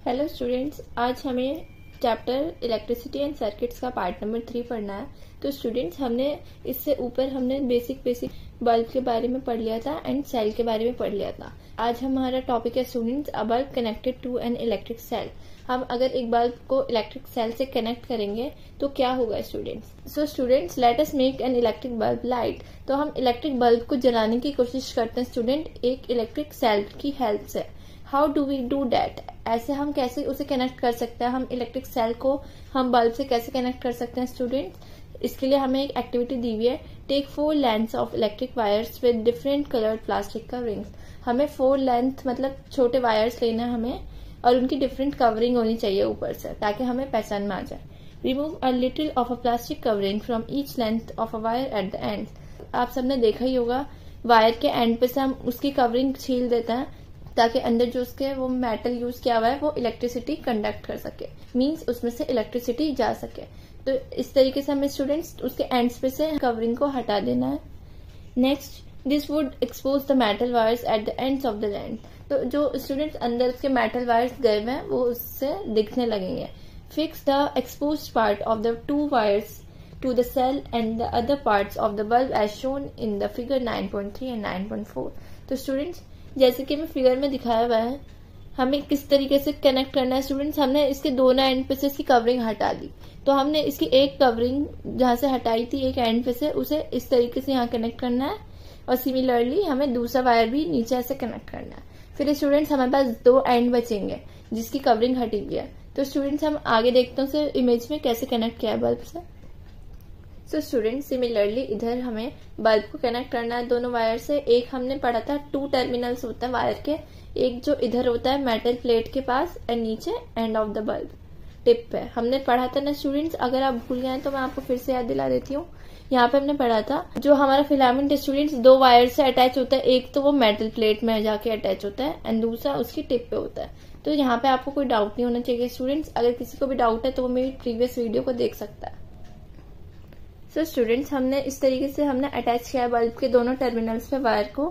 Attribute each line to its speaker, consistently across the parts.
Speaker 1: Hello students, आज हमें chapter electricity and circuits का पार्ट नंबर 3 पढ़ना है। तो स्टूडेंट्स, हमने इससे ऊपर बेसिक बल्ब के बारे में पढ़ लिया था एंड सेल के बारे में पढ़ लिया था। आज हमारा टॉपिक है students a bulb connected to an electric cell. हम अगर एक बल्ब को इलेक्ट्रिक सेल से कनेक्ट करेंगे तो क्या होगा students. So students, let us make an electric bulb light. तो हम इलेक्ट्रिक बल्ब को जलाने की कोशिश करते हैं स्टूडेंट एक इलेक्ट्रिक सेल की हेल्प से। How do we do that? ऐसे हम कैसे उसे कनेक्ट कर सकते हैं, हम इलेक्ट्रिक सेल को हम बल्ब से कैसे कनेक्ट कर सकते हैं स्टूडेंट्स। इसके लिए हमें एक एक्टिविटी दी हुई है, take 4 lengths of electric wires with different coloured plastic coverings. हमें 4 लेंथ मतलब छोटे वायर्स लेना है हमें, और उनकी डिफरेंट कवरिंग होनी चाहिए ऊपर से, ताकि हमें पहचान में आ जाए। Remove a little of a plastic covering from each length of a wire at the end. आप सबने देखा ही होगा, वायर के एंड पे से हम उसकी कवरिंग छील देते हैं ताकि अंदर जो उसके वो मेटल यूज किया हुआ है वो इलेक्ट्रिसिटी कंडक्ट कर सके, मींस उसमें से इलेक्ट्रिसिटी जा सके। तो इस तरीके से हमें स्टूडेंट्स उसके एंड्स पे से कवरिंग को हटा देना है। Next, this would expose the metal wires at the ends of the length. तो जो स्टूडेंट्स अंदर उसके मेटल वायर्स गए हुए हैं वो उससे दिखने लगेंगे। Fix the exposed part of the 2 wires to the cell and the other parts of the bulb as shown in the figure 9.3 and 9.4। तो स्टूडेंट्स, जैसे कि हमें फिगर में दिखाया हुआ है, हमें किस तरीके से कनेक्ट करना है स्टूडेंट्स। हमने इसके दोनों एंड पे से इसकी कवरिंग हटा दी, तो हमने इसकी एक कवरिंग जहां से हटाई थी एक एंड पे से, उसे इस तरीके से यहाँ कनेक्ट करना है, और सिमिलरली हमें दूसरा वायर भी नीचे से कनेक्ट करना है। फिर स्टूडेंट्स हमारे पास 2 एंड बचेंगे जिसकी कवरिंग हटी हुई है। तो स्टूडेंट्स, हम आगे देखते हैं उसे इमेज में कैसे कनेक्ट किया है बल्ब से। सो स्टूडेंट, सिमिलरली इधर हमें बल्ब को कनेक्ट करना है दोनों वायर से। एक हमने पढ़ा था 2 टर्मिनल्स होता है वायर के, एक जो इधर होता है मेटल प्लेट के पास एंड नीचे end of the bulb tip पे। हमने पढ़ा था ना स्टूडेंट्स, अगर आप भूल गए हैं तो मैं आपको फिर से याद दिला देती हूँ। यहाँ पे हमने पढ़ा था जो हमारा फिलामेंट स्टूडेंट्स 2 वायर से अटैच होता है, एक तो वो मेटल प्लेट में जाके अटैच होता है एंड दूसरा उसकी टिप पे होता है। तो यहाँ पे आपको कोई डाउट नहीं होना चाहिए स्टूडेंट्स। अगर किसी को भी डाउट है तो वो मेरी प्रीवियस वीडियो को देख सकता है। तो स्टूडेंट्स, हमने इस तरीके से हमने अटैच किया है बल्ब के दोनों टर्मिनल्स पे वायर को।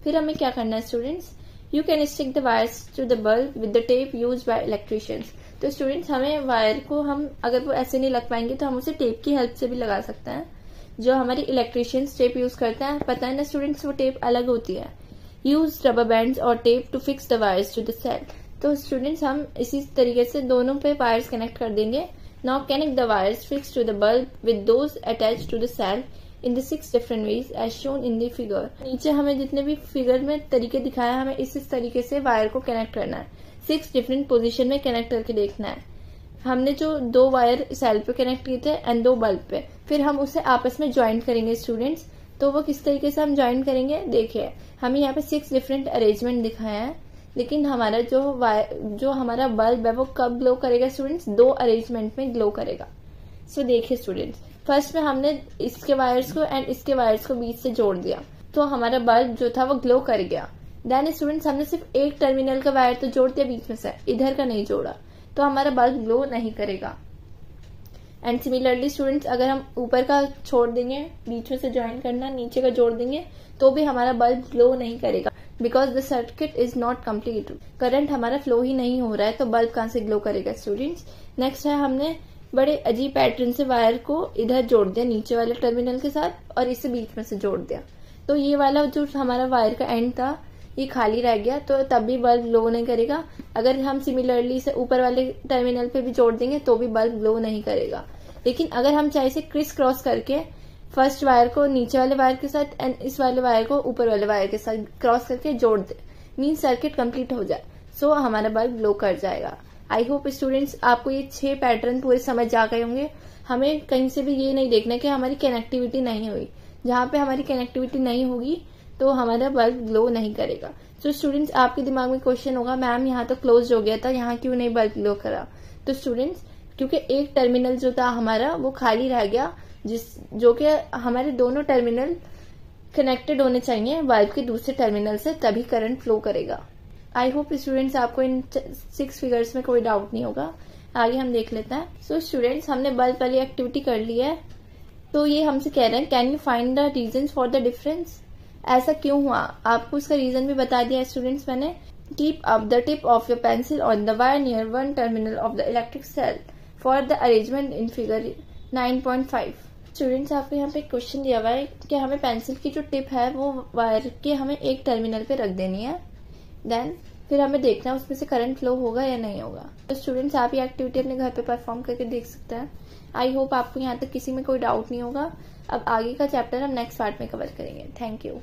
Speaker 1: फिर हमें क्या करना है students, you can stick the wires to the bulb with the tape use by electricians. तो स्टूडेंट्स, हमें वायर को हम अगर वो ऐसे नहीं लग पाएंगे तो हम उसे टेप की हेल्प से भी लगा सकते हैं, जो हमारी इलेक्ट्रिशियंस टेप यूज करते हैं। पता है ना स्टूडेंट्स, वो टेप अलग होती है। यूज रबर बैंड्स और tape to fix the wires to the cell. तो स्टूडेंट्स, हम इसी तरीके से दोनों पे वायर्स कनेक्ट कर देंगे। Now connect the wires fixed to the bulb with those attached to the cell in the 6 different ways as shown in the figure। नीचे हमें जितने भी फिगर में तरीके दिखाया, हमें इस तरीके से वायर को कनेक्ट करना है। 6 डिफरेंट पोजीशन में कनेक्ट करके देखना है। हमने जो 2 वायर सेल पे कनेक्ट किए थे एंड 2 बल्ब पे, फिर हम उसे आपस में ज्वाइंट करेंगे स्टूडेंट्स। तो वो किस तरीके से हम ज्वाइंट करेंगे, देखिए हमें यहाँ पे 6 डिफरेंट अरेंजमेंट दिखाया है, लेकिन हमारा जो हमारा बल्ब है वो कब ग्लो करेगा स्टूडेंट्स, 2 अरेंजमेंट में ग्लो करेगा। सो देखिए स्टूडेंट्स, फर्स्ट में हमने इसके वायर्स को एंड इसके वायर्स को बीच से जोड़ दिया, तो हमारा बल्ब जो था वो ग्लो कर गया। देन स्टूडेंट्स, हमने सिर्फ एक टर्मिनल का वायर तो जोड़ दिया बीच में से, इधर का नहीं जोड़ा, तो हमारा बल्ब ग्लो नहीं करेगा। एंड सिमिलरली स्टूडेंट्स, अगर हम ऊपर का छोड़ देंगे, बीच में से ज्वाइन करना, नीचे का जोड़ देंगे, तो भी हमारा बल्ब ग्लो नहीं करेगा, because the circuit is not complete. Current हमारा फ्लो ही नहीं हो रहा है, तो बल्ब कहां से ग्लो करेगा स्टूडेंट्स। नेक्स्ट है, हमने बड़े अजीब पैटर्न से वायर को इधर जोड़ दिया नीचे वाले टर्मिनल के साथ, और इसे बीच में से जोड़ दिया, तो ये वाला जो हमारा वायर का एंड था ये खाली रह गया, तो तब भी बल्ब ग्लो नहीं करेगा। अगर हम सिमिलरली इसे ऊपर वाले टर्मिनल पे भी जोड़ देंगे तो भी बल्ब ग्लो नहीं करेगा। लेकिन अगर हम चाहे इसे क्रिस क्रॉस करके फर्स्ट वायर को नीचे वाले वायर के साथ एंड इस वाले वायर को ऊपर वाले वायर के साथ क्रॉस करके जोड़ दे, मीन सर्किट कंप्लीट हो जाए, सो हमारा बल्ब ग्लो कर जाएगा। आई होप स्टूडेंट्स आपको ये 6 पैटर्न पूरे समझ आ गए होंगे। हमें कहीं से भी ये नहीं देखना कि हमारी कनेक्टिविटी नहीं हुई। जहां पे हमारी कनेक्टिविटी नहीं होगी तो हमारा बल्ब ग्लो नहीं करेगा। तो स्टूडेंट्स, आपके दिमाग में क्वेश्चन होगा, मैम यहाँ तो क्लोज हो गया था, यहाँ क्यों नहीं बल्ब ग्लो करा। तो स्टूडेंट्स, क्योंकि एक टर्मिनल जो था हमारा वो खाली रह गया, जो कि हमारे दोनों टर्मिनल कनेक्टेड होने चाहिए बल्ब के दूसरे टर्मिनल से, तभी करंट फ्लो करेगा। आई होप स्टूडेंट्स आपको इन 6 फिगर्स में कोई डाउट नहीं होगा। आगे हम देख लेते हैं। सो स्टूडेंट्स, हमने बल्ब वाली एक्टिविटी कर ली है, तो ये हमसे कह रहे हैं, can you find the reason for the difference. ऐसा क्यों हुआ, आपको उसका रीजन भी बता दिया स्टूडेंट्स मैंने। Keep up the tip of your pencil on the wire near one terminal of the electric cell for the arrangement in figure 9.5. Students, आपको यहाँ पे क्वेश्चन दिया हुआ है कि हमें पेंसिल की जो टिप है वो वायर के हमें एक टर्मिनल पे रख देनी है। देन फिर हमें देखना है उसमें से करंट फ्लो होगा या नहीं होगा। तो स्टूडेंट्स, आप ये एक्टिविटी अपने घर पे परफॉर्म करके देख सकते हैं। आई होप आपको यहाँ तक किसी में कोई डाउट नहीं होगा। अब आगे का चैप्टर हम नेक्स्ट पार्ट में कवर करेंगे। Thank you.